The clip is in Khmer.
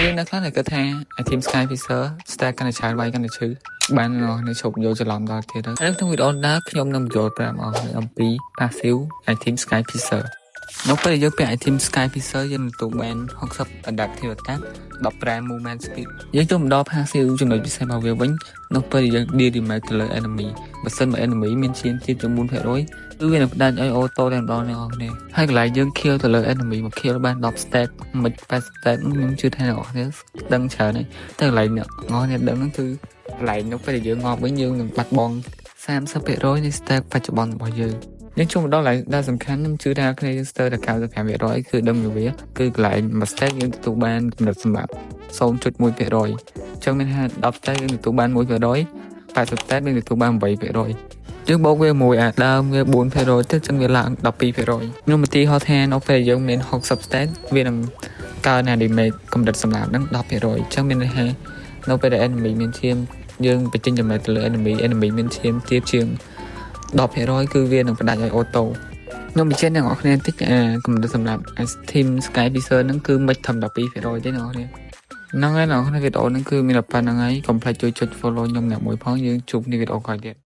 យើងនៅខ្លះតែគិតថា item sky fisher stack កាន់តែច្រើនវាយកាន់តែឈឺបាននៅឈប់យកច្រឡំដល់ទៀតហើយក្នុងវីដេអូនេះខ្ញុំនឹងបញ្ចូលប្រាប់អស់គ្នាអំពី passive item sky fisher នៅពេលយើងពាក់ item sky fisher យើងទទួលបាន60 adaptive attack 15 movement speed យើងចូលមកដល់ passive ចំណុចពិសេសរបស់វាវិញនៅពេលយើង deal damage ទៅលើ enemy បើសិនបើ enemy មានឈានទៀតជាង 4% គឺវានឹងផ្ដាច់ឲ្យ auto តែម្ដងអ្នកនរគ្នាហើយកន្លែងយើង kill ទៅលើ enemy មក kill បាន10 stack មិន8 stack ខ្ញុំជឿថាអ្នកនរគ្នាដឹងច្រើនហើយតែកន្លែងអ្នកនរគ្នាដឹងហ្នឹងគឺកន្លែងនៅពេលយើងងាប់វិញយើងនឹងបាត់បង់ 30% នៃ stack បច្ចុប្បន្នរបស់យើងយើងចូលមកដល់កន្លែងដែលសំខាន់ខ្ញុំជឿថាគ្នាយើងស្ទើរតែ 95% គឺដឹងវាគឺកន្លែង stack យើងទទួលបានកម្រិតសម្រាប់ 0.1% អញ្ចឹងមានថា10 stack យើងទទួលបាន 1% 80 stack យើងទទួលបាន 8%យើងបូកវាមួយអាដើមវា 4% ទៅអញ្ចឹងវាឡើង 12% ខ្ញុំឧទាហរណ៍ថានៅពេលយើងមាន 60 stack វានឹងកើន damage កម្រិតសម្រាប់ហ្នឹង 10% អញ្ចឹងមានន័យថានៅពេលដែល enemy មានឈាមយើងបញ្ចេញ damage ទៅលើ enemy មានឈាមទៀតជាង 10% គឺវានឹងផ្ដាច់ឲ្យ auto ខ្ញុំបញ្ជាក់អ្នកនរគ្នាតិចកម្រិតសម្រាប់ team sky fisher ហ្នឹងគឺមិនធំ 12% ទេអ្នកនរគ្នាហ្នឹងហើយនៅក្នុងវីដេអូហ្នឹងគឺមានតែប៉ុណ្្នឹងហើយកុំភ្លេចជួយចុច follow ខ្ញុំអ្នកមួយផងយើងជួបគ្នាវីដេអូក្រោយទៀត